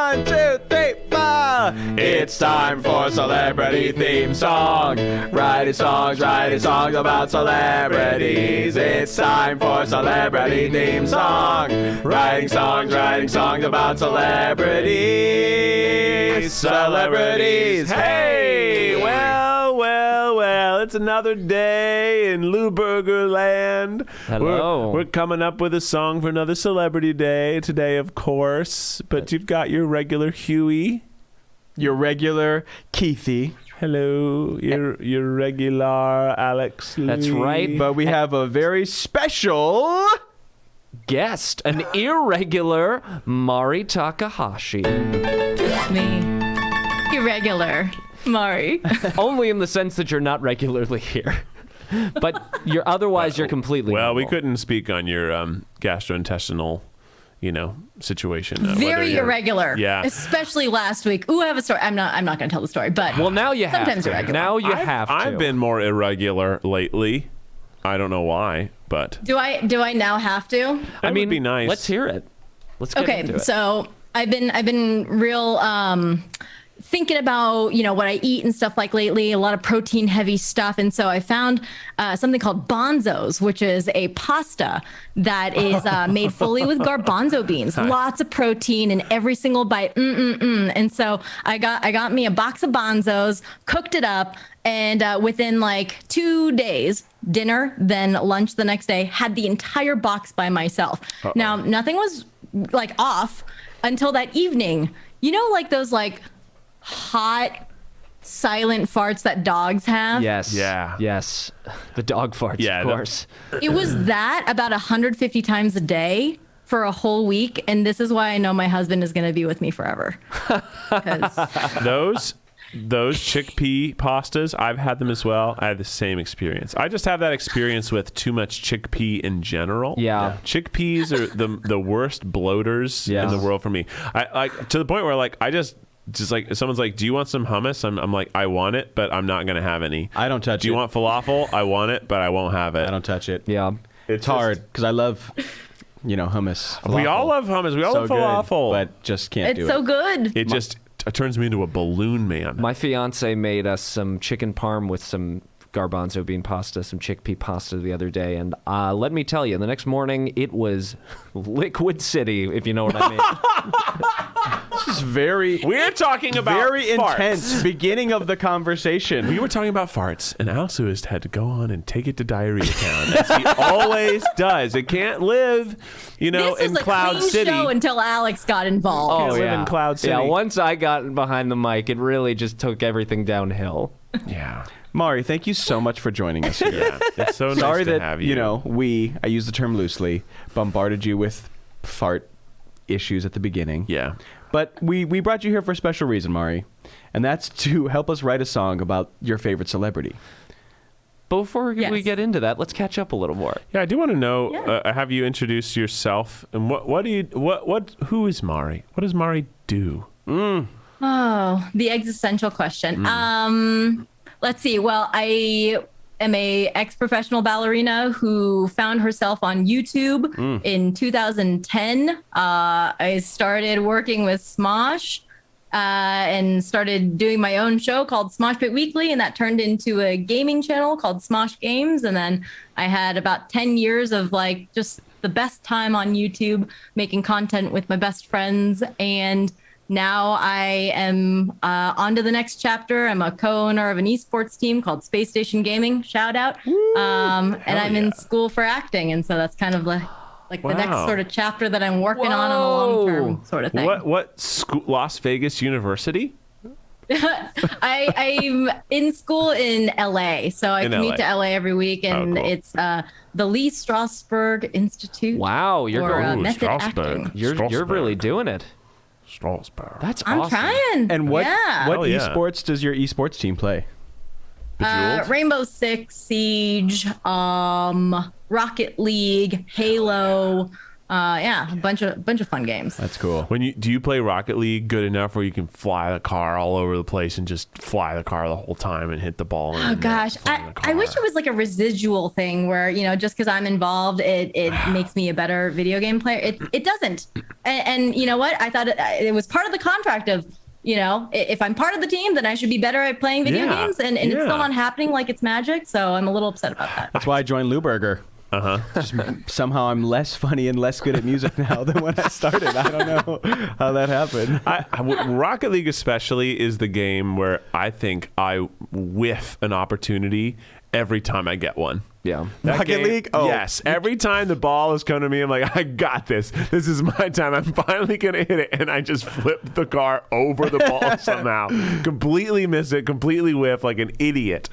1, 2, 3, 4. It's time for celebrity theme song. Writing songs about celebrities. It's time for celebrity theme song. Writing songs about celebrities. Celebrities. Hey, well. It's another day in Lewberger land. Hello. We're coming up with a song for another celebrity day today, of course. But you've got your regular Hughie. Your regular Keithy. Hello, your regular Alex Lee. That's right. But we have a very special Guest, an irregular Mari Takahashi. Me. Irregular. Mari. Only in the sense that you're not regularly here. But you're completely Well, we normal. couldn't speak on your gastrointestinal, situation. Very irregular. Yeah. Especially last week. Ooh, I have a story. I'm not going to tell the story, but Well, now you have sometimes to. irregular. Now you have to. I've been more irregular lately. I don't know why, but Do I now have to? that would be nice. Let's hear it. Let's get into Okay, it. so I've been real thinking about what I eat and stuff like lately, a lot of protein heavy stuff, and so I found something called bonzos, which is a pasta that is made fully with garbanzo beans, lots of protein in every single bite. And so I got me a box of bonzos, cooked it up, and within like 2 days, dinner, then lunch the next day, had the entire box by myself. Now nothing was like off until that evening. Like those like hot silent farts that dogs have. Yes. Yeah. Yes. The dog farts, Yeah, of course. It was that about 150 times a day for a whole week, and this is why I know my husband is going to be with me forever. 'Cause those chickpea pastas, I've had them as well. I had the same experience. I just have that experience with too much chickpea in general. Yeah. Chickpeas are the worst bloaters in the world for me. I to the point where like I just like if someone's like, "Do you want some hummus?" I'm like, "I want it, but I'm not gonna have any." I don't touch Do you it. want falafel? I want it, but I won't have it. I don't touch it. Yeah. It's hard because I love, hummus. We all falafel. love hummus. We all So love good, falafel. but just can't do it's it. so good. It just turns me into a balloon man. My fiance made us some chicken parm with some garbanzo bean pasta, some chickpea pasta the other day, and let me tell you, the next morning it was liquid city, if you know what I mean. This is very, We're talking about very farts. intense beginning of the conversation. We were talking about farts, and Alex Lewis had to go on and take it to Diarrhea Town, as he always does. It can't live, This in was a Cloud clean City. show until Alex got involved. live in Cloud City. Yeah, once I got behind the mic, it really just took everything downhill. Yeah. Mari, thank you so much for joining us here. Yeah. It's so nice Sorry to that, have you. I use the term loosely, bombarded you with fart issues at the beginning. Yeah. But we brought you here for a special reason, Mari, and that's to help us write a song about your favorite celebrity. Before we Yes. get into that, let's catch up a little more. Yeah, I do want to know, Yeah. have you introduced yourself, and who is Mari? What does Mari do? Oh, the existential question. Let's see. Well, I am a ex-professional ballerina who found herself on YouTube in 2010. I started working with Smosh and started doing my own show called Smosh Pit Weekly, and that turned into a gaming channel called Smosh Games. And then I had about 10 years of like just the best time on YouTube making content with my best friends. And now I am on to the next chapter. I'm a co-owner of an esports team called Space Station Gaming. Shout out. And I'm in school for acting. And so that's kind of like the next Wow. sort of chapter that I'm working on a long-term sort of thing. What school? Las Vegas University? I'm in school in LA. So I In commute LA. to LA every week. And cool. it's the Lee Strasberg Institute. Wow, you're for, going. method Strasberg. acting. You're really doing it. Strasberg. That's I'm awesome. trying. And what Hell yeah. esports does your esports team play? Bejeweled? Rainbow Six Siege, Rocket League, Halo, Yeah, a bunch of fun games. That's cool. Do you play Rocket League good enough where you can fly the car all over the place and just fly the car the whole time and hit the ball? Oh gosh, I wish it was like a residual thing where, just because I'm involved, it makes me a better video game player. It doesn't. And you know what? I thought it was part of the contract of, if I'm part of the team, then I should be better at playing video games. And it's still not happening like it's magic. So I'm a little upset about that. That's why I joined Lewberger. Just somehow I'm less funny and less good at music now than when I started. I don't know how that happened. Rocket League especially is the game where I think I whiff an opportunity every time I get one. Yeah. Rocket League? Oh. Yes. Every time the ball is coming to me, I'm like, I got this. This is my time. I'm finally going to hit it. And I just flip the car over the ball somehow. Completely miss it. Completely whiff like an idiot.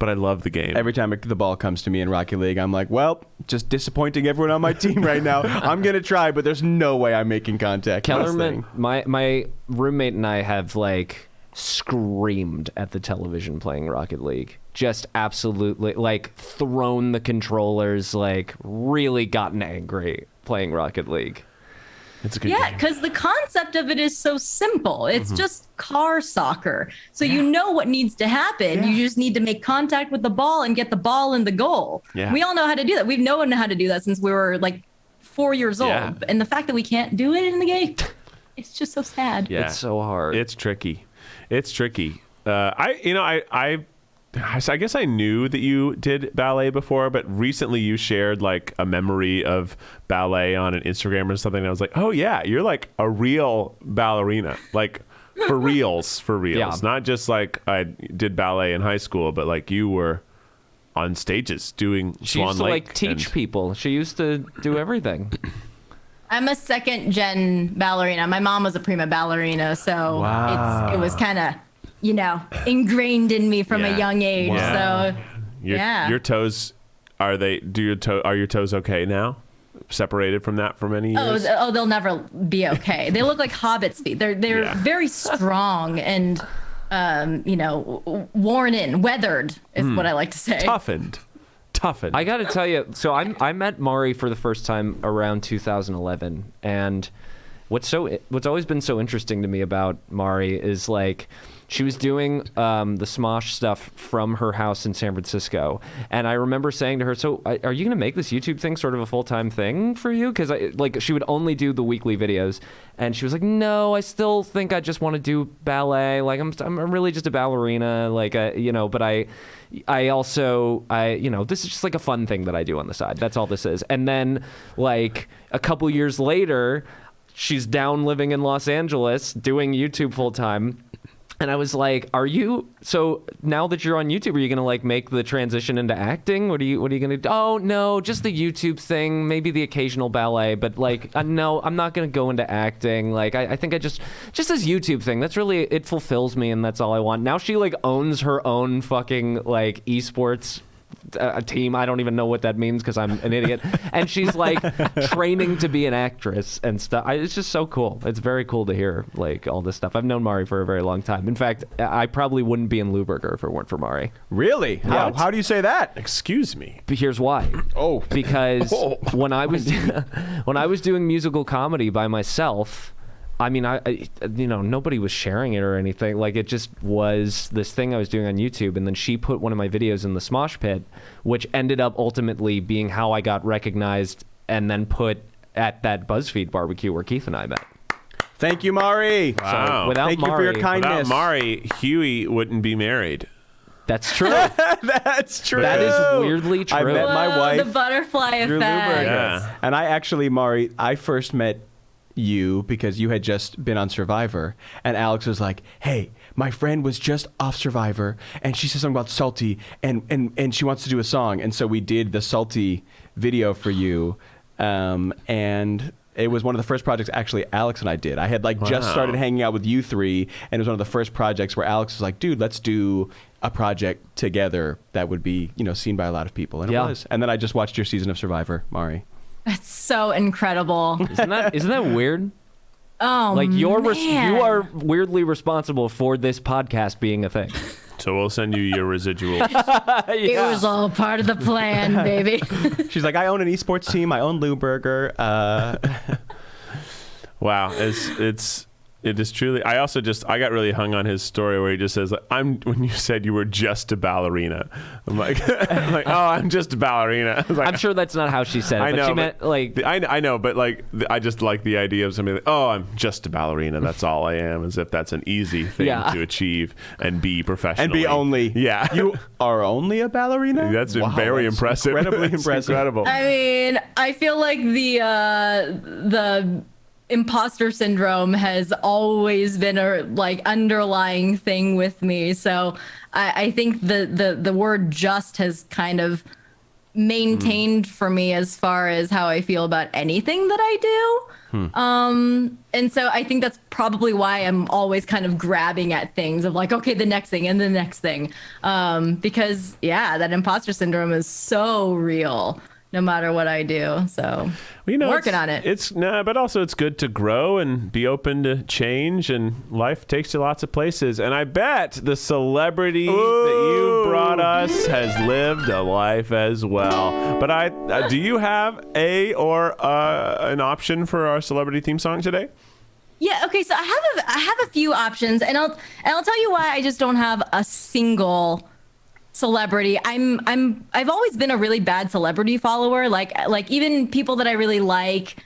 But I love the game. Every time the ball comes to me in Rocket League, I'm like, well, just disappointing everyone on my team right now. I'm going to try, but there's no way I'm making contact. Kellerman, my roommate and I have like screamed at the television playing Rocket League. Just absolutely like thrown the controllers, like really gotten angry playing Rocket League. It's a good game. Because the concept of it is so simple. It's just car soccer. So you know what needs to happen. You just need to make contact with the ball and get the ball in the goal. Yeah. We all know how to do that. We've known how to do that since we were like 4 years old. Yeah. And the fact that we can't do it in the game, it's just so sad. Yeah. It's so hard. It's tricky. I guess I knew that you did ballet before, but recently you shared like a memory of ballet on an Instagram or something. And I was like, oh yeah, you're like a real ballerina, like for reals. Yeah. Not just like I did ballet in high school, but like you were on stages doing she Swan used to Lake like teach people. She used to do everything. I'm a second gen ballerina. My mom was a prima ballerina, so it was kind of, ingrained in me from a young age. Wow. So Your toes, are your toes okay now? Separated from that for many years? Oh, they'll never be okay. They look like hobbits' feet. They're very strong and worn in, weathered is what I like to say. Toughened. I got to tell you, so I met Mari for the first time around 2011, and what's always been so interesting to me about Mari is like she was doing the Smosh stuff from her house in San Francisco, and I remember saying to her, "So, are you going to make this YouTube thing sort of a full-time thing for you?" Because she would only do the weekly videos, and she was like, "No, I still think I just want to do ballet. Like, I'm really just a ballerina. Like, but I also, this is just like a fun thing that I do on the side. That's all this is." And then, like, a couple years later, she's down living in Los Angeles doing YouTube full time. And I was like, so now that you're on YouTube, are you going to like make the transition into acting? What are you going to do? Oh, no, just the YouTube thing, maybe the occasional ballet, but like, no, I'm not going to go into acting. Like, I think I just this YouTube thing, that's really, it fulfills me and that's all I want. Now she like owns her own fucking like esports a team. I don't even know what that means because I'm an idiot. And she's like training to be an actress and stuff. It's just so cool. It's very cool to hear like all this stuff. I've known Mari for a very long time. In fact, I probably wouldn't be in Lewberger if it weren't for Mari. Really? How do you say that? Excuse me. But here's why. Oh. Because when I was doing musical comedy by myself, I mean, nobody was sharing it or anything. Like, it just was this thing I was doing on YouTube. And then she put one of my videos in the Smosh Pit, which ended up ultimately being how I got recognized and then put at that BuzzFeed barbecue where Keith and I met. Thank you, Mari. Wow. So without Thank Mari, you for your kindness. Without Mari, Hughie wouldn't be married. That's true. That's true. That is weirdly true. I met my wife The butterfly through effect. Lewberger. Yeah. And Mari, I first met you because you had just been on Survivor, and Alex was like, "Hey, my friend was just off Survivor, and she said something about Salty, and she wants to do a song." And so we did the Salty video for you, and it was one of the first projects actually Alex and I did. I had just started hanging out with you three, and it was one of the first projects where Alex was like, "Dude, let's do a project together that would be seen by a lot of people," and it was. And then I just watched your season of Survivor, Mari. That's so incredible. Isn't that weird? Oh, like you man. are weirdly responsible for this podcast being a thing. So we'll send you your residuals. It was all part of the plan, baby. She's like, I own an esports team. I own Lewberger. Wow, it is truly. I got really hung on his story where he just says, when you said you were just a ballerina, I'm like, I'm just a ballerina. I was like, I'm sure that's not how she said it. I but know, she meant like. I know, but like, I just like the idea of somebody like, I'm just a ballerina. That's all I am, as if that's an easy thing to achieve and be professionally. And be only. Yeah. You are only a ballerina? That's very impressive. Incredibly That's impressive. Incredible. I mean, I feel like the imposter syndrome has always been a like underlying thing with me. So I think the word just has kind of maintained for me as far as how I feel about anything that I do. And so I think that's probably why I'm always kind of grabbing at things of like, okay, the next thing and the next thing. Because that imposter syndrome is so real no matter what I do. So working on it. But also it's good to grow and be open to change, and life takes you lots of places. And I bet the celebrity that you brought us has lived a life as well. But do you have an option for our celebrity theme song today? Yeah. Okay. So I have a few options, and I'll tell you why I just don't have a single celebrity. I've always been a really bad celebrity follower. Like even people that I really like,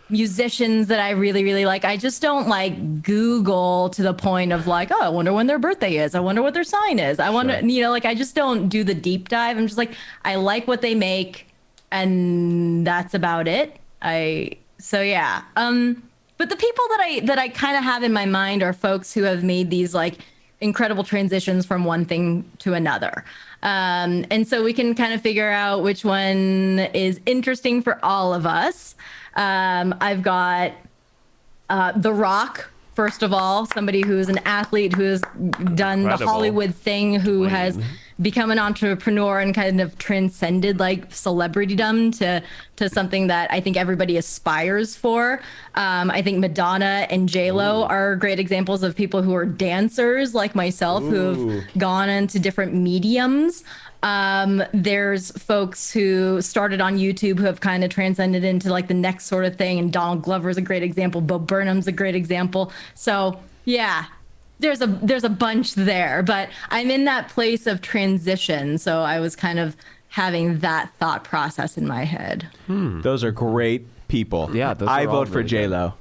musicians that I really, really like, I just don't like Google to the point of like, I wonder when their birthday is. I wonder what their sign is. I wonder, I just don't do the deep dive. I'm just like, I like what they make, and that's about it. But the people that I kind of have in my mind are folks who have made these like incredible transitions from one thing to another. And so we can kind of figure out which one is interesting for all of us. I've got The Rock, first of all, somebody who's an athlete who has done the Hollywood thing, who has become an entrepreneur and kind of transcended like celebritydom to something that I think everybody aspires for. I think Madonna and J-Lo are great examples of people who are dancers like myself who have gone into different mediums. There's folks who started on YouTube who have kind of transcended into like the next sort of thing, and Donald Glover is a great example. Bo Burnham's a great example. So yeah, there's a bunch there, but I'm in that place of transition. So I was kind of having that thought process in my head. Those are great people. Yeah, those I are all vote for really J-Lo.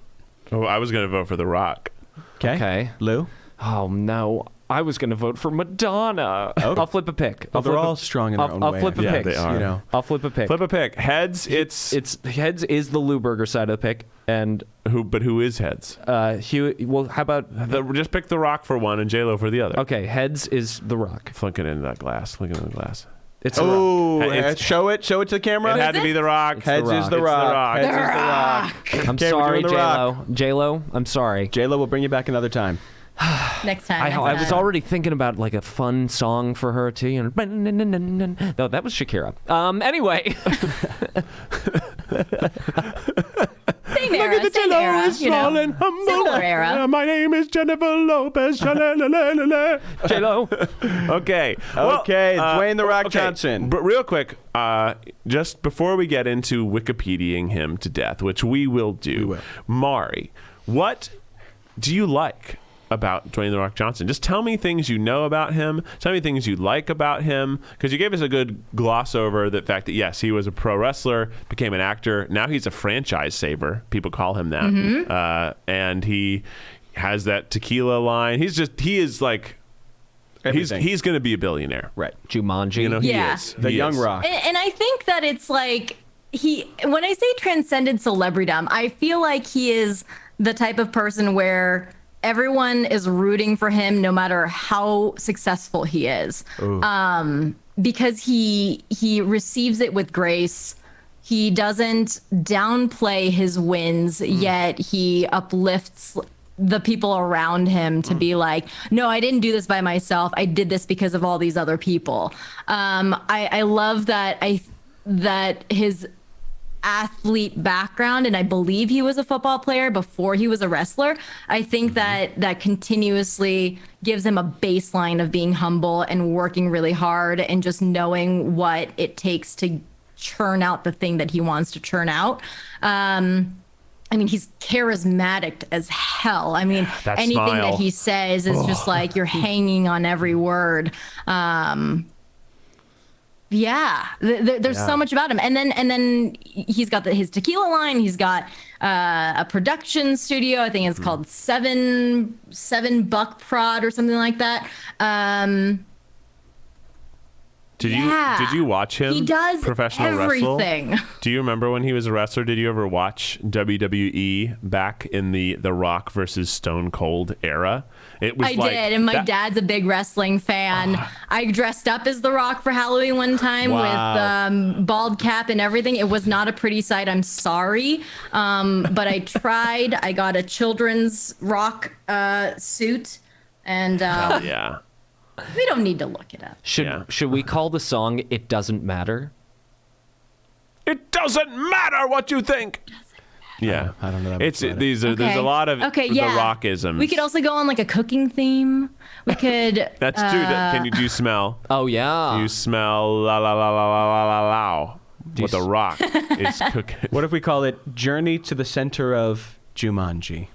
Oh, I was going to vote for The Rock. Okay. Lou? Oh no, I was gonna vote for Madonna. I'll flip a pick. They're all strong in their own I'll way. flip a pick. they are. You know. I'll flip a pick. Flip a pick. Heads, It's heads is the Lewberger side of the pick, and who is heads? Hughie. Well, how about Just pick The Rock for one and J-Lo for the other. okay? Heads is The Rock. Flink it into that glass. Flink it into the glass. It's The Rock. It's- show it to the camera. It had to be The Rock. Heads is The It's Rock. The Heads is The Rock. I'm Okay, we're sorry, doing The Rock. J-Lo. J-Lo, I'm sorry. J-Lo will bring you back another time. Next time. I was already thinking about like a fun song for her too. You know, no, that was Shakira. Anyway, Same era, same era, you know, similar era. My name is Jennifer Lopez. J-Lo. Okay. Okay, Dwayne The Rock Johnson. But real quick, just before we get into Wikipediaing him to death, which we will do, Mari, what do you like about Dwayne The Rock Johnson? Just tell me things you know about him. Tell me things you like about him, because you gave us a good gloss over the fact that yes, he was a pro wrestler, became an actor. Now he's a franchise saver. People call him that, and he has that tequila line. He is like Everything. he's going to be a billionaire. Right. Jumanji. You know, he Yeah. is. The He young is. Rock. And I think that it's like when I say transcended celebritydom, I feel like he is the type of person where everyone is rooting for him no matter how successful he is. Because he receives it with grace. He doesn't downplay his wins, yet he uplifts the people around him to be like, no, I didn't do this by myself. I did this because of all these other people. I love that his athlete background, and I believe he was a football player before he was a wrestler. I think that continuously gives him a baseline of being humble and working really hard and just knowing what it takes to churn out the thing that he wants to churn out. I mean, he's charismatic as hell. I mean, That anything smile. that he says is just like you're hanging on every word. There's so much about him. And then he's got his tequila line. He's got a production studio. I think it's called Seven Buck Prod or something like that. Did you watch him? He does professional everything. wrestle? Do you remember when he was a wrestler? Did you ever watch WWE back in the Rock versus Stone Cold era? It was I did, and my dad's a big wrestling fan. I dressed up as The Rock for Halloween one time with bald cap and everything. It was not a pretty sight. I'm sorry, but I tried. I got a children's Rock suit, and yeah. we don't need to look it up. Should we call the song "It Doesn't Matter"? It doesn't matter what you think. Yeah, I don't know that It's much about these are there's a lot of the rockisms. We could also go on like a cooking theme. We could. That's true. Can you do smell? Oh yeah. You smell la la la la la la la la. What the Rock is cooking. What if we call it Journey to the Center of Jumanji?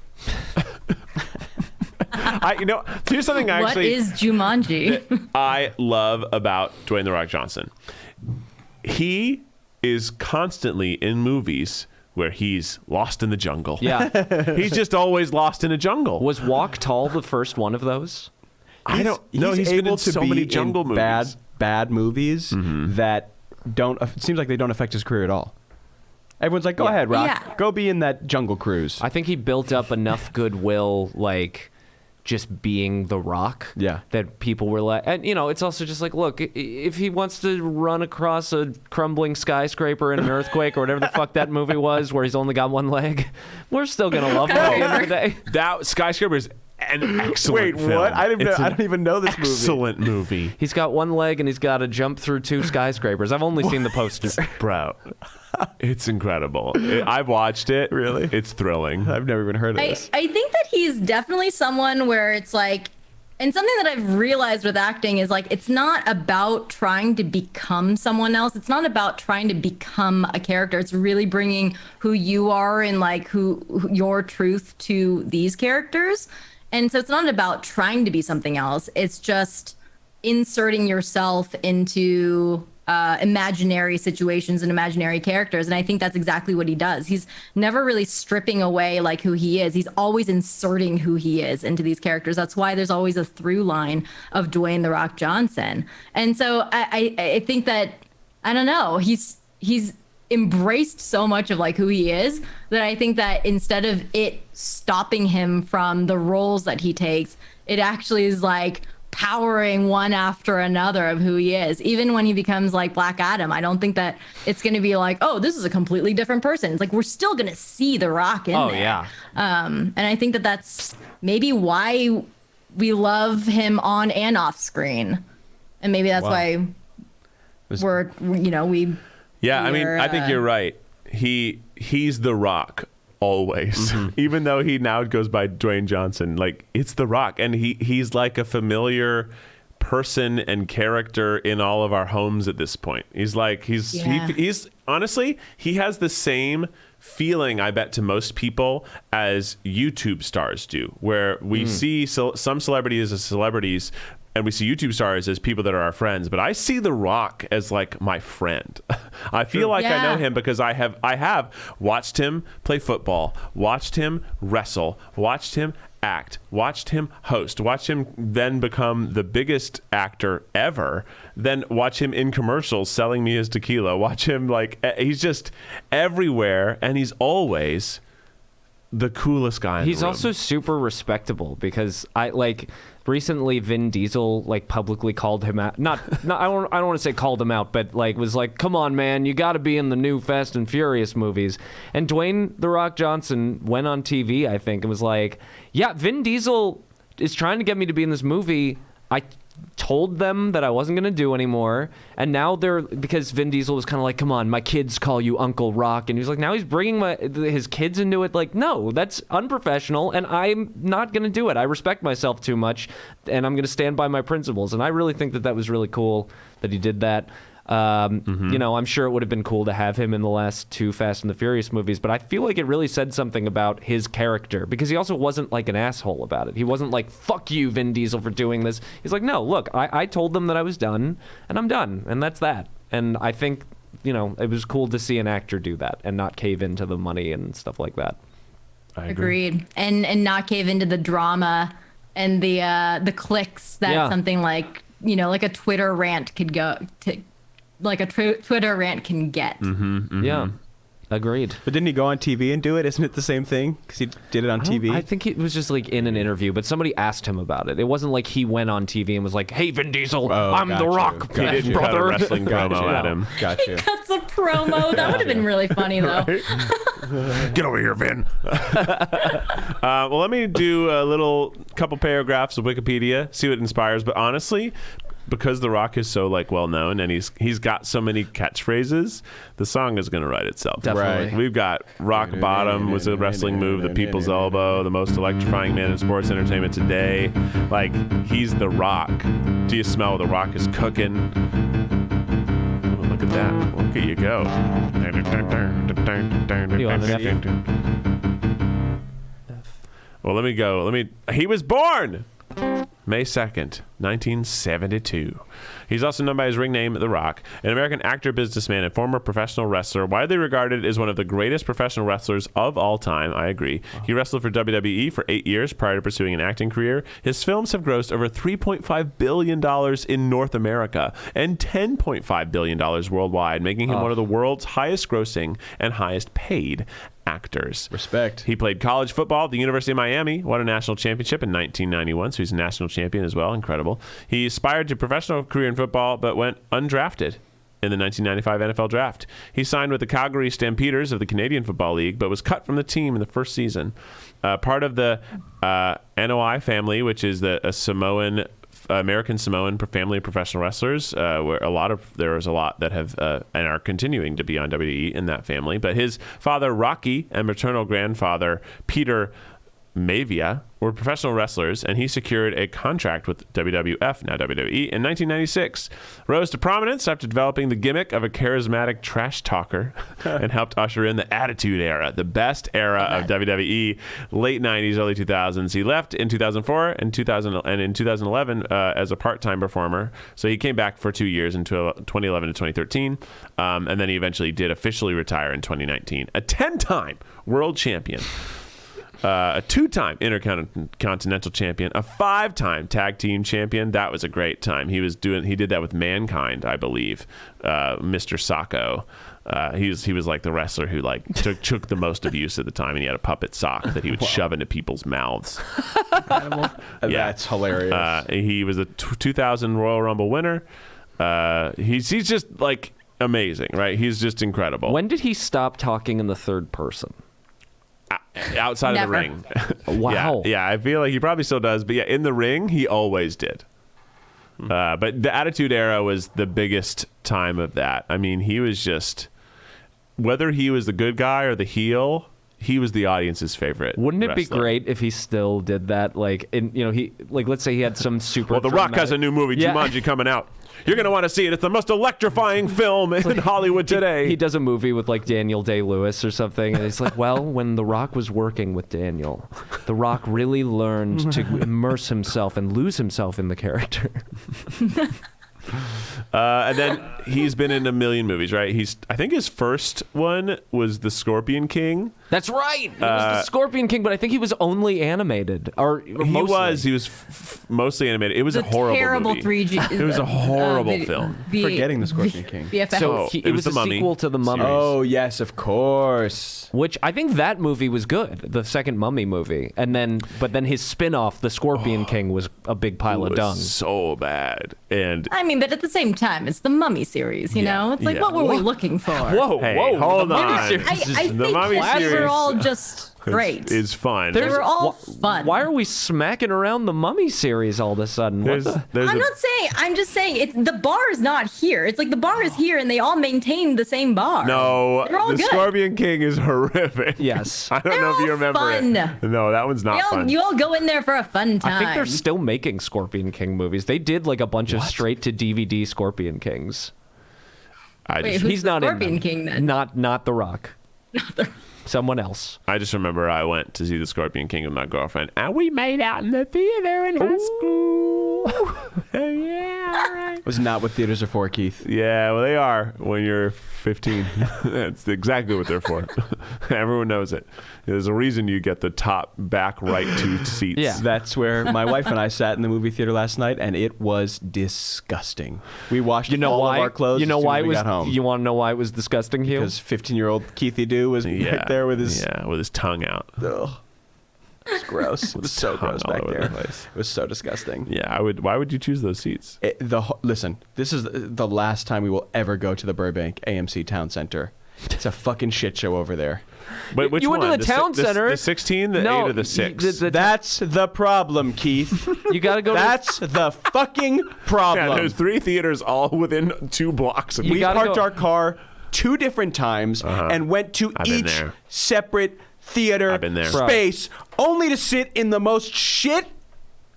Here's something I What actually is Jumanji? I love about Dwayne "The Rock" Johnson. He is constantly in movies where he's lost in the jungle. Yeah. He's just always lost in a jungle. Was Walk Tall the first one of those? I don't know. He's been in so many jungle movies. Bad movies that don't. It seems like they don't affect his career at all. Everyone's like, "Go ahead, Rock. Yeah. Go be in that Jungle Cruise." I think he built up enough goodwill, like just being The Rock. Yeah. That people were like, and it's also just like, look, if he wants to run across a crumbling skyscraper in an earthquake or whatever the fuck that movie was, where he's only got one leg, we're still gonna love him at the end of the day. That Skyscraper is an excellent film. what? I It's don't even know this movie. excellent movie. He's got one leg and he's got to jump through 2 skyscrapers. I've only seen the poster. Bro, it's incredible. I've watched it. Really? It's thrilling. I've never even heard of this. I think that he's definitely someone where it's like, and something that I've realized with acting is like, it's not about trying to become someone else. It's not about trying to become a character. It's really bringing who you are and like who your truth to these characters. And so it's not about trying to be something else. It's just inserting yourself into imaginary situations and imaginary characters. And I think that's exactly what he does. He's never really stripping away like who he is. He's always inserting who he is into these characters. That's why there's always a through line of Dwayne "The Rock" Johnson. And so I think that, I don't know, he's embraced so much of like who he is that I think that instead of it stopping him from the roles that he takes, it actually is like powering one after another of who he is. Even when he becomes like Black Adam, I don't think that it's going to be like, oh, this is a completely different person. It's like we're still going to see The Rock in there. Yeah. And I think that that's maybe why we love him on and off screen, and maybe that's why we. Yeah, I mean, I think you're right. He's The Rock always, even though he now goes by Dwayne Johnson. Like, it's The Rock, and he's like a familiar person and character in all of our homes at this point. He's like he's honestly, he has the same feeling, I bet, to most people as YouTube stars do, where we see some celebrities as celebrities. And we see YouTube stars as people that are our friends, but I see The Rock as like my friend. I feel like I know him because I have watched him play football, watched him wrestle, watched him act, watched him host, watched him then become the biggest actor ever, then watch him in commercials selling me his tequila, watch him like, he's just everywhere, and he's always the coolest guy in the room. Also super respectable because recently Vin Diesel like publicly called him out. Not I don't want to say called him out, but like was like, "Come on, man, you got to be in the new Fast and Furious movies." And Dwayne "The Rock" Johnson went on TV, I think, and was like, "Yeah, Vin Diesel is trying to get me to be in this movie. told them that I wasn't going to do anymore. And now because Vin Diesel was kind of like, come on, my kids call you Uncle Rock. And he was like, now he's bringing his kids into it. Like, no, that's unprofessional. And I'm not going to do it. I respect myself too much and I'm going to stand by my principles. And I really think that was really cool that he did that. You know, I'm sure it would have been cool to have him in the last 2 Fast and the Furious movies, but I feel like it really said something about his character because he also wasn't like an asshole about it. He wasn't like, fuck you, Vin Diesel, for doing this. He's like, no, look, I told them that I was done and I'm done. And that's that. And I think, you know, it was cool to see an actor do that and not cave into the money and stuff like that. I agree. Agreed. And not cave into the drama and the clicks that something like, you know, like a Twitter rant could go to. Like a Twitter rant can get. Yeah, agreed. But didn't he go on TV and do it? Isn't it the same thing? Because he did it on TV. I think it was just like in an interview, but somebody asked him about it. It wasn't like he went on TV and was like, "Hey, Vin Diesel, I'm the Rock, He didn't cut a brother." wrestling promo at him. Gotcha. He cuts a promo. That would have been really funny though. Get over here, Vin. Well, let me do a couple paragraphs of Wikipedia, see what inspires. But honestly, because The Rock is so like well known and he's got so many catchphrases, the song is going to write itself. Definitely. Right. We've got Rock Bottom was a wrestling move, the People's Elbow, the most electrifying man in sports entertainment today. Like, he's The Rock. Do you smell The Rock is cooking? Oh, look at that. Look at you go. You on an Well, let me go. He was born May 2nd, 1972. He's also known by his ring name, The Rock, an American actor, businessman, and former professional wrestler, widely regarded as one of the greatest professional wrestlers of all time. I agree. He wrestled for WWE for 8 years prior to pursuing an acting career. His films have grossed over $3.5 billion in North America and $10.5 billion worldwide, making him one of the world's highest grossing and highest paid actors. Respect. He played college football at the University of Miami, won a national championship in 1991, so he's a national champion as well. Incredible. He aspired to a professional career in football, but went undrafted in the 1995 NFL draft. He signed with the Calgary Stampeders of the Canadian Football League, but was cut from the team in the first season. Part of the NOI family, which is a Samoan American Samoan family of professional wrestlers, where there is a lot that have and are continuing to be on WWE in that family. But his father Rocky and maternal grandfather Peter Mavia were professional wrestlers, and he secured a contract with WWF, now WWE, in 1996. Rose to prominence after developing the gimmick of a charismatic trash talker and helped usher in the Attitude Era, the best era of WWE, late 90s, early 2000s. He left in 2004 and in 2011 as a part-time performer. So he came back for 2 years in 2011 to 2013, and then he eventually did officially retire in 2019. A 10-time world champion. A 2-time Intercontinental Champion, a 5-time Tag Team Champion. That was a great time. He did that with Mankind, I believe. Mr. Socko. He was like the wrestler who like took the most abuse at the time, and he had a puppet sock that he would shove into people's mouths. That's hilarious. He was a 2000 Royal Rumble winner. He's just like amazing, right? He's just incredible. When did he stop talking in the third person? Outside Never. of the ring. Wow. Yeah, I feel like he probably still does. But yeah, in the ring, he always did. But the Attitude Era was the biggest time of that. I mean, he was just, whether he was the good guy or the heel, he was the audience's favorite. Wouldn't it be wrestler. great if he still did that? Like, let's say he had some super. Well, The Rock has a new movie, Yeah. Jumanji, coming out. You're going to want to see it. It's the most electrifying film in Hollywood today. He does a movie with like Daniel Day-Lewis or something, and it's like, well, when The Rock was working with Daniel, The Rock really learned to immerse himself and lose himself in the character. And then he's been in a million movies, right? I think his first one was The Scorpion King. That's right. He was the Scorpion King, but I think he was only animated. He was mostly animated. It was a horrible terrible movie. 3G. It was a horrible film. Forgetting The Scorpion King. VFX. So it it was was The a Mummy sequel to The Mummy. series. Oh, yes, of course. Which I think that movie was good, the second Mummy movie, but then his spin-off, The Scorpion King, was a big pile It of was dung. so bad. And I mean, but at the same time, it's the Mummy series, you know? It's like, yeah. what were we looking for? Whoa, hey, whoa! hold the Mummy on. series is- I The think Mummy history were all just great. Is fun. They were all fun. Why are we smacking around the Mummy series all of a sudden? There's I'm just saying the bar is not here. It's like the bar is here and they all maintain the same bar. No, They're all the good. Scorpion King is horrific. Yes. I don't They're know if you all remember fun. it. No, that one's not fun. You all go in there for a fun time. I think they're still making Scorpion King movies. They did like a bunch of straight to DVD Scorpion Kings. Wait, who's He's the not Scorpion in them. King then? Not The Rock. Someone else. I just remember I went to see the Scorpion King with my girlfriend, and we made out in the theater in high school. Yeah, all right. Was not what theaters are for, Keith. Yeah, well, they are when you're 15. That's exactly what they're for. Everyone knows it. There's a reason you get the top back right two seats. Yeah. That's where my wife and I sat in the movie theater last night, and it was disgusting. We washed all of our clothes. You know as soon why as it we was? got home. You want to know why it was disgusting, Hugh? Because 15-year-old Keithy Doo was right there with his. Yeah, with his tongue out. Ugh. It was gross. It was so Tongue gross all back over there. the place. It was so disgusting. Yeah, I would. Why would you choose those seats? Listen, this is the last time we will ever go to the Burbank AMC Town Center. It's a fucking shit show over there. But which You went to one? the town center. The 16, the No, 8, or the 6? That's the problem, Keith. You got to go. That's the fucking problem. Yeah, there's 3 theaters all within 2 blocks of You We gotta parked go- our car 2 different times and went to I've been each there. separate theater I've been there. space only to sit in the most shit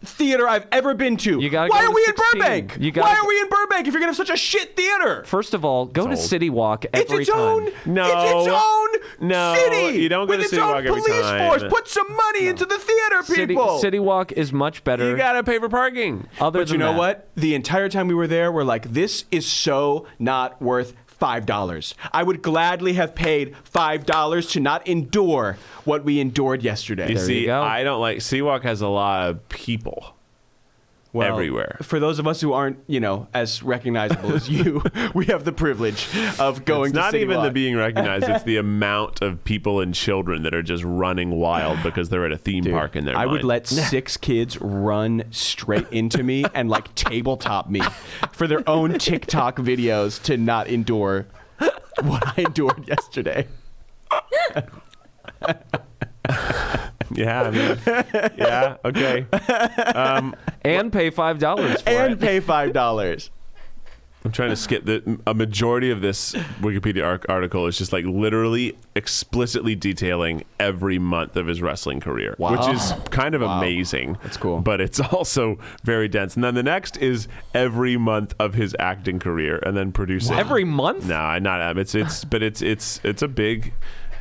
theater I've ever been to. You gotta Why go are to we 16. in Burbank? You gotta Why go- are we in Burbank if you're gonna have such a shit theater? First of all, go to old. City Walk It's every its time. own. No. It's its own No, city. you don't go with to its City own Walk every police time. force. Put some money into the theater, people. City Walk is much better. You gotta pay for parking. Other But than you know that. what? The entire time we were there, we're like, this is so not worth $5. I would gladly have paid $5 to not endure what we endured yesterday. You see, go. I don't like. Seawalk has a lot of people Well, everywhere. For those of us who aren't, as recognizable as you, we have the privilege of going It's to not City even the Walk. being recognized. It's the amount of people and children that are just running wild because they're at a theme park in their I would mind. let 6 kids run straight into me and like tabletop me for their own TikTok videos to not endure what I endured yesterday. Yeah, I mean, yeah, okay. And pay $5 for And it. pay $5. I'm trying to skip a majority of this Wikipedia article is just like literally explicitly detailing every month of his wrestling career, which is kind of amazing. That's cool. But it's also very dense. And then the next is every month of his acting career, and then producing Every month? No, not it's a big.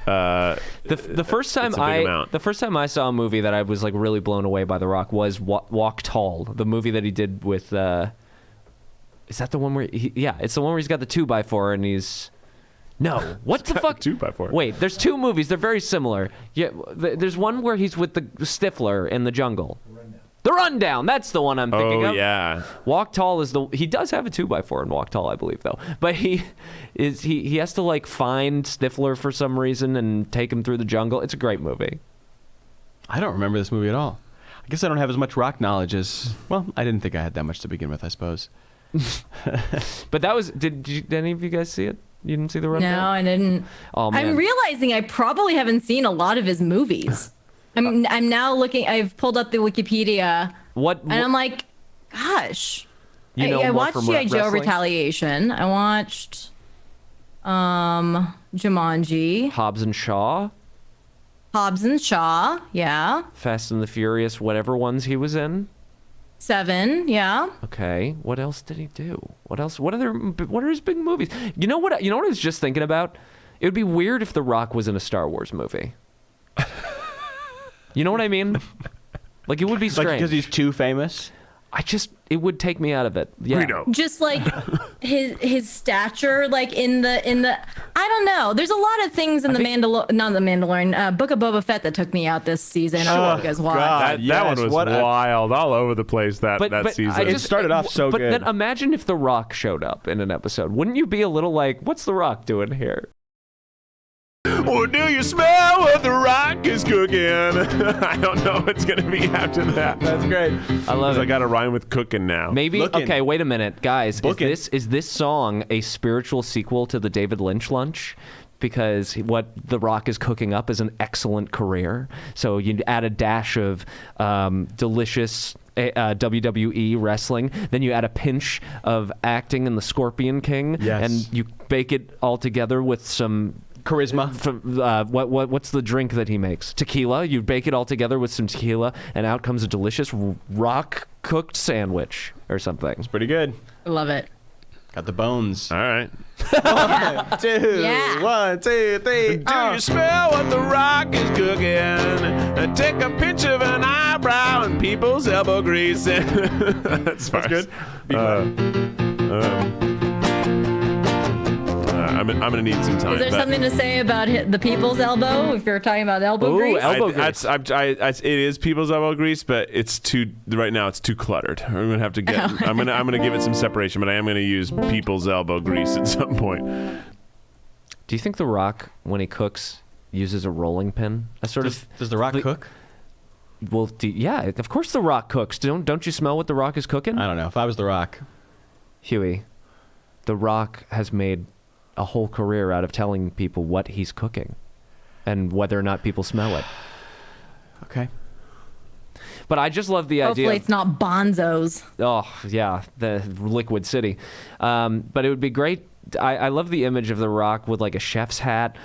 The first time it's a big amount. the first time I saw a movie that I was like really blown away by The Rock was Walk Tall, the movie that he did with. Is that the one where? It's the one where he's got the 2x4 and he's. No, what the fuck? 2x4. Wait, there's 2 movies. They're very similar. Yeah, there's one where he's with the Stifler in the jungle. The Rundown. That's the one I'm thinking Oh of. yeah. Walk Tall is he does have a 2x4 in Walk Tall, I believe, though. But he has to like find Stifler for some reason and take him through the jungle. It's a great movie. I don't remember this movie at all. I guess I don't have as much rock knowledge as. Well, I didn't think I had that much to begin with, I suppose. But that was. Did any of you guys see it? You didn't see the Rundown? No, I didn't. Oh man. I'm realizing I probably haven't seen a lot of his movies. I'm now looking. I've pulled up the Wikipedia, and I'm like, gosh. You know I more watched from G.I. Joe wrestling? Retaliation. I watched Jumanji, Hobbs and Shaw, Hobbs and Shaw. Yeah. Fast and the Furious, whatever ones he was in. 7. Yeah. Okay. What else did he do? What else? What are his big movies? You know what? You know what I was just thinking about? It would be weird if The Rock was in a Star Wars movie. You know what I mean? Like it would be strange. Like because he's too famous? It would take me out of it. Yeah. We know. Just like his stature, like in the I don't know. There's a lot of things in not the Mandalorian, Book of Boba Fett that took me out this season. I don't know if you guys watched. God. That one Yes, was what a- wild, all over the place that season. It started off so but good. then imagine if The Rock showed up in an episode. Wouldn't you be a little like, what's The Rock doing here? Or do you smell what the Rock is cooking? I don't know what's going to be after that. That's great. I love I it. got to rhyme with cooking now. Maybe. Looking. Okay, wait a minute, guys. Booking. Is this song a spiritual sequel to the David Lynch lunch? because what The Rock is cooking up is an excellent career. So you add a dash of delicious WWE wrestling, then you add a pinch of acting in The Scorpion King, Yes. and you bake it all together with some Charisma. what's the drink that he makes? Tequila. You bake it all together with some tequila, and out comes a delicious Rock cooked sandwich or something. Pretty good. I love it. Got the bones. All right. 1, 2, Yeah. 1, 2, 3. Do you smell what the Rock is cooking? Take a pinch of an eyebrow and people's elbow grease. That's good. I'm gonna need some time. Is there but something to say about the people's elbow if you're talking about elbow Ooh, grease? elbow grease. it is people's elbow grease, but it's too right now. It's too cluttered. I'm gonna have to get. I'm gonna give it some separation, but I am gonna use people's elbow grease at some point. Do you think The Rock, when he cooks, uses a rolling pin? A sort of. Does The Rock cook? Well, yeah, of course The Rock cooks. Don't you smell what The Rock is cooking? I don't know. If I was The Rock. Hughie, The Rock has made a whole career out of telling people what he's cooking and whether or not people smell it. Okay. But I just love the idea. Hopefully it's not Bonzos. Oh, yeah, the Liquid City. But it would be great. I love the image of The Rock with like a chef's hat,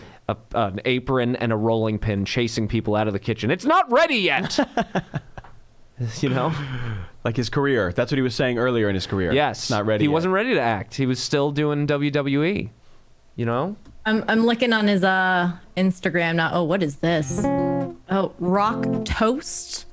an apron, and a rolling pin chasing people out of the kitchen. It's not ready yet! You know? Like his career. That's what he was saying earlier in his career. Yes. Not ready He yet. wasn't ready to act. He was still doing WWE. You know? I'm looking on his Instagram now. Oh, what is this? Oh, Rock Toast.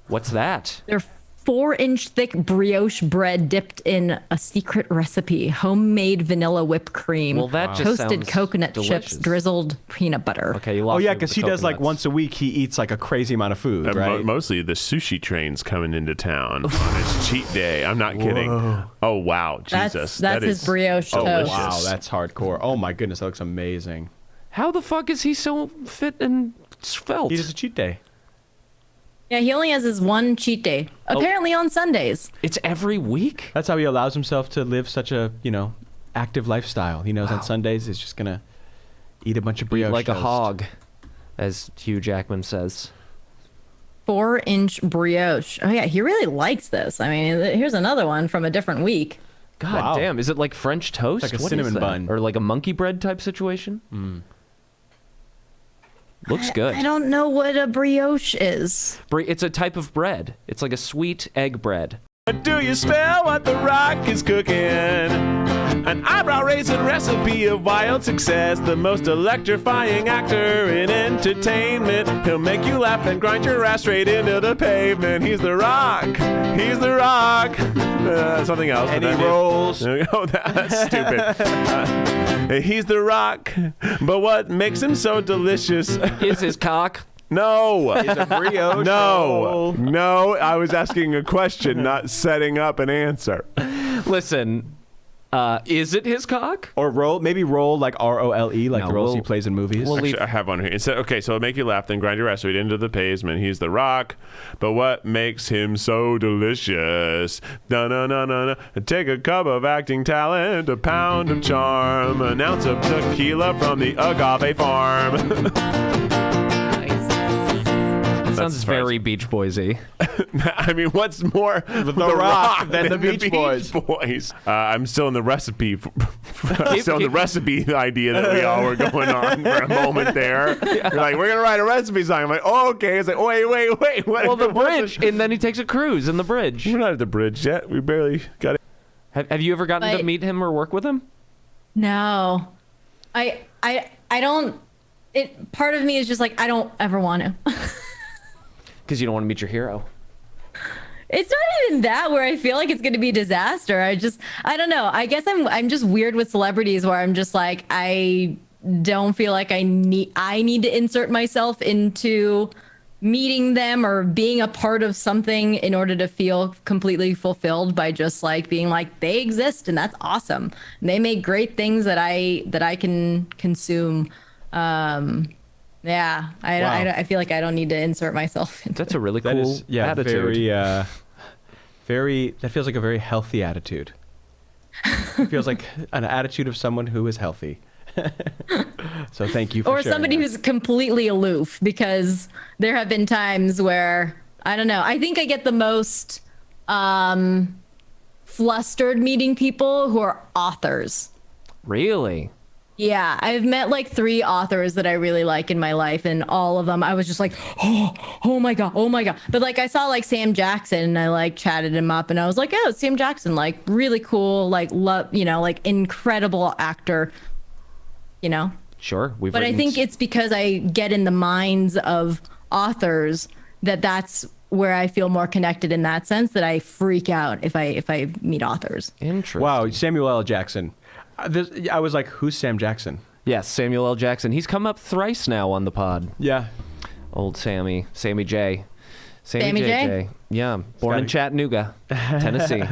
What's that? They're 4-inch thick brioche bread dipped in a secret recipe, homemade vanilla whipped cream, Well, that just toasted sounds coconut delicious. chips, drizzled peanut butter. Okay, you Oh lost yeah, me with because the he does like coconuts. once a week. He eats like a crazy amount of food, right? Mostly the sushi train's coming into town on his cheat day. I'm not kidding. Oh wow, Jesus, That's his brioche toast. delicious. Wow, that's hardcore. Oh my goodness, that looks amazing. How the fuck is he so fit and svelte? He does a cheat day. Yeah, he only has his one cheat day. Apparently on Sundays. It's every week? That's how he allows himself to live such a active lifestyle. He knows on Sundays he's just gonna eat a bunch of brioche Like a toast. hog, as Hugh Jackman says. 4-inch brioche. Oh yeah, he really likes this. I mean, here's another one from a different week. God Wow. damn, is it like French toast? It's like a What is cinnamon that? bun. Or like a monkey bread type situation? Looks good. I don't know what a brioche is. It's a type of bread. It's like a sweet egg bread. Do you smell what the Rock is cooking? An eyebrow-raising recipe of wild success. The most electrifying actor in entertainment. He'll make you laugh and grind your ass straight into the pavement. He's the Rock. He's the Rock. Something else. And but he that is- rolls. Oh, that's stupid. He's the Rock. But what makes him so delicious? Is his cock? No. It's a brioche. No. roll. No. I was asking a question, not setting up an answer. Listen, is it his cock? Or roll, maybe roll like ROLE, like No, the roles he we'll- plays in movies. we'll- Actually, I have one here. It said, okay, so it'll make you laugh, then grind your ass straight into the pavement. He's the Rock, but what makes him so delicious? Da-na-na-na-na. Take a cup of acting talent, a pound of charm, an ounce of tequila from the agave farm. Sounds as far as- very Beach Boysy. I mean, what's more the Rock than the Beach Boys? I'm still in the recipe. I'm still in the recipe idea that we all were going on for a moment there. You're like, we're gonna write a recipe song. I'm like, oh, okay. It's like, wait. What, Well, the what's bridge, it? and then he takes a cruise in the bridge. We're not at the bridge yet. We barely got it. Have you ever gotten to But- meet him or work with him? No. I don't part of me is just like I don't ever want to. Because you don't want to meet your hero. It's not even that where I feel like it's going to be a disaster. I don't know. I guess I'm just weird with celebrities where I'm just like I don't feel like I need to insert myself into meeting them or being a part of something in order to feel completely fulfilled by just like being like they exist and that's awesome. And they make great things that I can consume. Yeah, I feel like I don't need to insert myself into That's a really That cool is, yeah, attitude. very, that feels like a very healthy attitude. It feels like an attitude of someone who is healthy. So thank you for Or sharing somebody that. who's completely aloof, because there have been times where, I don't know, I think I get the most flustered meeting people who are authors. Really? Yeah, I've met like 3 authors that I really like in my life, and all of them I was just like, oh my god. But like I saw like Sam Jackson, and I like chatted him up, and I was like, oh, Sam Jackson, like really cool, like love, like incredible actor, Sure. But I think it's because I get in the minds of authors that's where I feel more connected in that sense, that I freak out if I meet authors. interesting. Wow, Samuel L. Jackson. I was like, who's Sam Jackson? Yes, Samuel L. Jackson. He's come up thrice now on the pod. Yeah. Old Sammy J. Sammy J? Yeah, born in Chattanooga, Tennessee.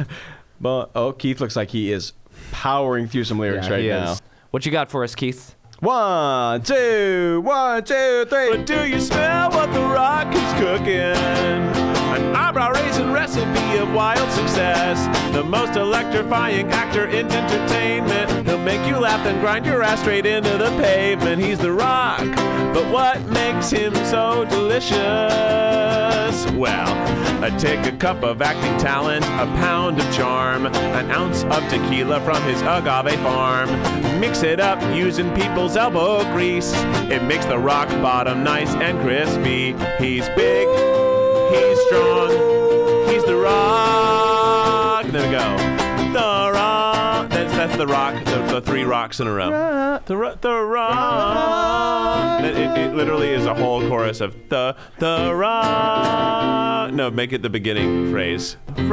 Well, Keith looks like he is powering through some lyrics right He now. is. What you got for us, Keith? 1, 2, 1, 2, 3. But do you smell what the rock is cooking? An eyebrow-raising recipe of wild success. The most electrifying actor in entertainment. He'll make you laugh and grind your ass straight into the pavement. He's the rock. But what makes him so delicious? Well, take a cup of acting talent, a pound of charm, an ounce of tequila from his agave farm. Mix it up using people's elbow grease. It makes the rock bottom nice and crispy. He's big, he's strong, he's the rock. There we go. The rock. That's the rock, the 3 rocks in a row. The rock. It literally is a whole chorus of the rock. No, make it the beginning phrase. Rock,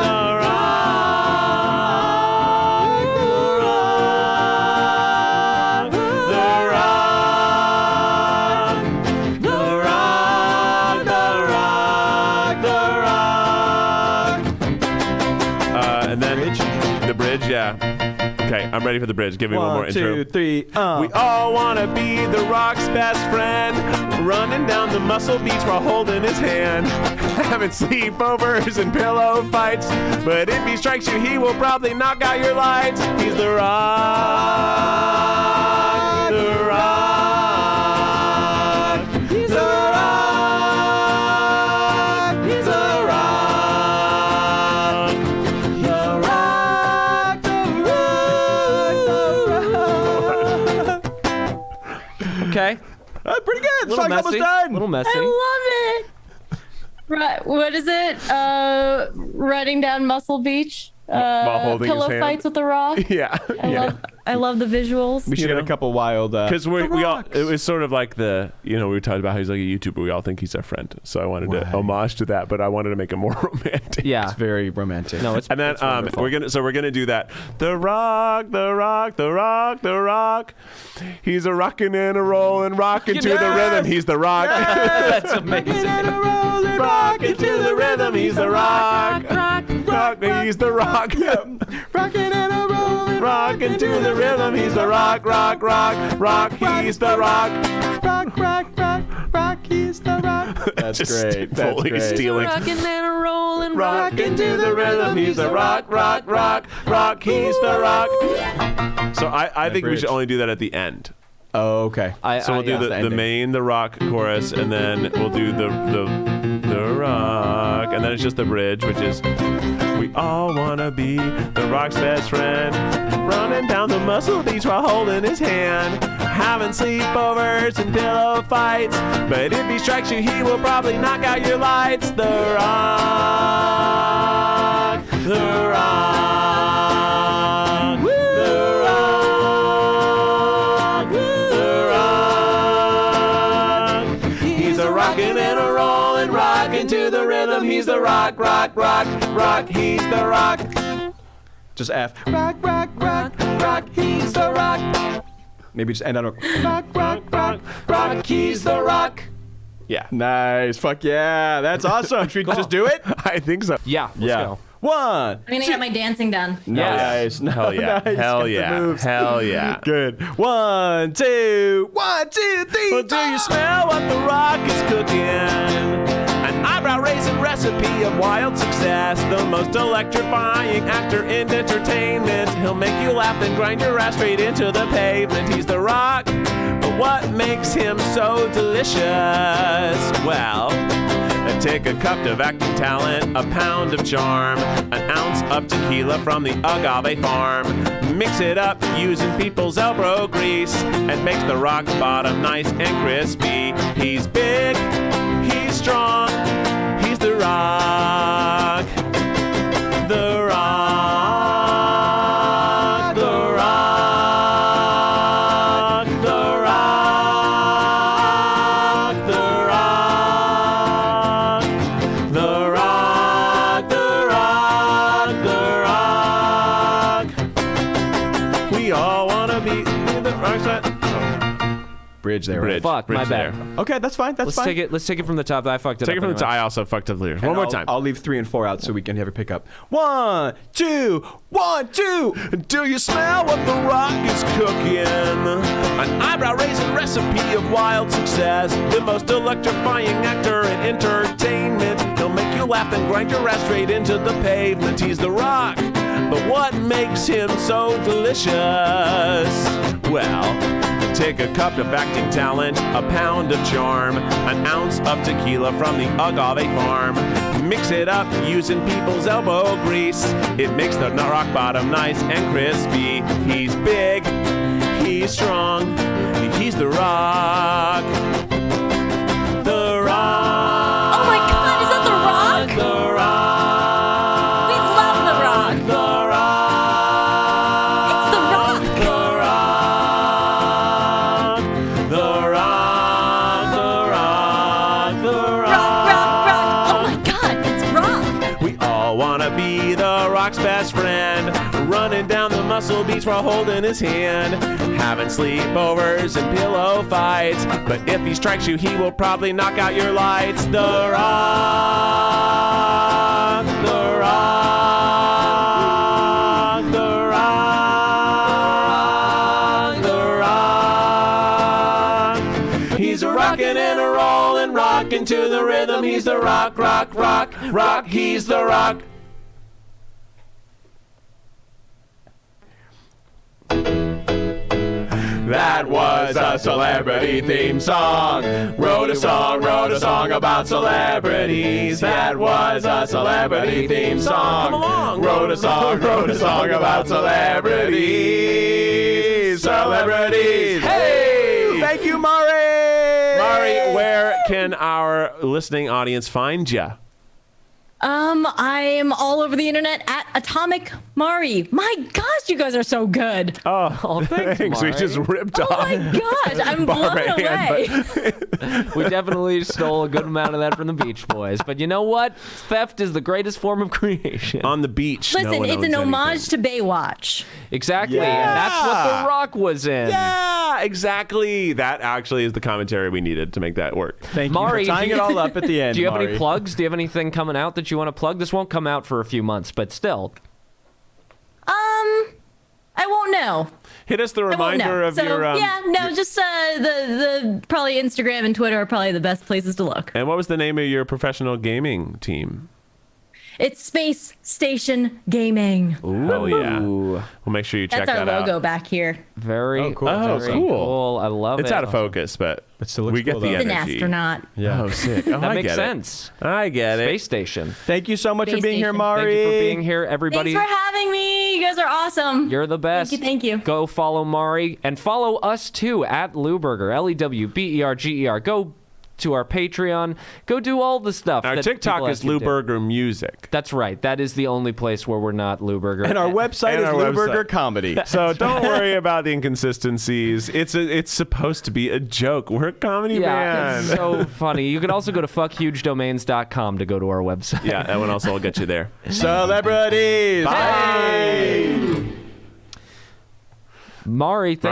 the rock, the rock, the rock, the rock, the rock. And then the bridge, yeah. Okay, I'm ready for the bridge. Give me one more 1, intro. 2, 3. We all wanna be the rock's best friend, running down the muscle beach while holding his hand, having sleepovers and pillow fights. But if he strikes you, he will probably knock out your lights. He's the rock, the rock, he's the rock, he's the rock, the rock, the rock. Okay. Pretty good. Little Song's almost messy. done. Little messy. I love it. Right, what is it? Running down Muscle Beach. While holding his Pillow hand. fights with the rock. Yeah. I love the visuals. We should get a couple wild. Because we all, rocks. it was sort of like we were talking about how he's like a YouTuber. We all think he's our friend. So I wanted to homage to that, but I wanted to make it more romantic. Yeah. It's very romantic. No, it's And then it's wonderful. we're gonna do that. The rock, the rock, the rock, the rock. He's a rockin' and a rollin', rockin' to the rhythm. He's the rock. That's amazing. Rockin' to the rhythm. He's the rock. Rock. He's the rock. Rockin' and a rollin'. Rockin' to the rhythm. He's the rock. Rock. Rock. He's the rock. Rock, he's the rock. That's Just great. That's fully great. stealing. Rockin' and a rollin', Rockin' to the rhythm, he's the rock, he's the rock. So I think we bridge. should only do that at the end. Oh, okay. So we'll do the the ending. main, the rock chorus, and then we'll do the rock, and then it's just the bridge, which is we all wanna be the rock's best friend, running down the muscle beach while holding his hand, having sleepovers and pillow fights. But if he strikes you, he will probably knock out your lights. The rock, the rock, the rock, the rock. He's a rockin' and a rollin', rockin' to the rhythm. He's the rock, he's the rock. Just F. Rock, he's the rock. Maybe just end on a Rock, he's the rock. Yeah. Nice. Fuck yeah. That's awesome. Should we just do it? I think so. Yeah, let's go. 1. I'm gonna get my dancing done. Nice. Hell yeah. Nice. Hell Get the yeah. moves. Hell yeah. Good. 1, 2, 1, 2, 3. Well, do you smell what the rock is cooking? An eyebrow-raising recipe recipe of wild success. The most electrifying actor in entertainment. He'll make you laugh and grind your ass straight into the pavement. He's The Rock. But what makes him so delicious? Well, take a cup of acting talent, a pound of charm, an ounce of tequila from the agave farm. Mix it up using people's elbow grease and makes The Rock bottom nice and crispy. He's big, he's strong, he's The Rock. The Rock, The Rock, The Rock, The Rock, The Rock, The Rock, The Rock. We all wanna be The Rock's Bridge there. Bridge. Fuck, my bad. there. Okay, that's fine. That's Let's fine. take it. Let's take it from the top. I fucked it Take up. it from the top. anyway. I also fucked up the lyrics. And One more I'll- time. I'll leave 3 and 4 out so we can have a pickup. 1, 2, 1, 2. Do you smell what The Rock is cooking? An eyebrow-raising recipe of wild success. The most electrifying actor in entertainment. He'll make you laugh and grind your ass straight into the pavement. He's The Rock. But what makes him so delicious? Well, take a cup of acting talent, a pound of charm, an ounce of tequila from the agave farm. Mix it up using people's elbow grease. It makes The Rock bottom nice and crispy. He's big, he's strong, he's The Rock. The Rock. Oh my God, is that The Rock? The Rock. We love The Rock. The Rock. It's The Rock. The Rock. The Rock. The Rock. The Rock, rock, rock. Oh my God, it's Rock. We all wanna be The Rock's best friend, running down the muscle beach while holding his hand, having sleepovers and pillow fights. But if he strikes you, he will probably knock out your lights. The Rock, The Rock, The Rock, The Rock. He's a rockin' and a rollin', rockin' to the rhythm. He's The Rock, rock, rock, rock. He's The Rock. That was a celebrity theme song. Wrote a song about celebrities. That was a celebrity theme song. Come along. Wrote a song about celebrities. Celebrities. Hey! Thank you, Mari. Mari, where can our listening audience find you? I'm all over the internet at Atomic Mari. My gosh, you guys are so good. Oh, thanks, We Mari. just ripped Oh off. my gosh, I'm blown Barbara away. We definitely stole a good amount of that from the Beach Boys. But you know what? Theft is the greatest form of creation. On the beach. no Listen, one it's an owns homage anything. to Baywatch. Exactly. And that's what Yeah. The Rock was in. Yeah, exactly. That actually is the commentary we needed to make that work. Thank Mari, you for tying do it you- all up at the end. Do you have Mari. any plugs? Do you have anything coming out that you want to plug? This won't come out for a few months, but still. I won't know. Hit us the I won't reminder know. of So your. yeah, no, just the probably Instagram and Twitter are probably the best places to look. And what was the name of your professional gaming team? It's Space Station Gaming. Hell yeah. Ooh, We'll make sure you check That's our that logo out. back here. very, Oh, cool. Oh, very cool. I love It's it. out of focus, but It still looks we get cool, the though. It's an energy. astronaut. Yeah. Oh, sick. Oh, That I makes get sense. It. I get it. Space Station. Thank you so much for Space being here, Station. Mari. Thank you for being here, everybody. Thanks for having me. You guys are awesome. You're the best. Thank you. Go follow Mari and follow us too at Lewberger, Lewberger. Go to our Patreon. Go do all the stuff. Our that TikTok people is ask you to do. Lewberger Music. That's right. That is the only place where we're not Lewberger. And our website And is our Lewberger website. Comedy. So don't worry about the inconsistencies. It's supposed to be a joke. We're a comedy yeah, band. it's so funny. You can also go to fuckhugedomains.com to go to our website. Yeah, that one also will get you there. Celebrities. Bye. Mari,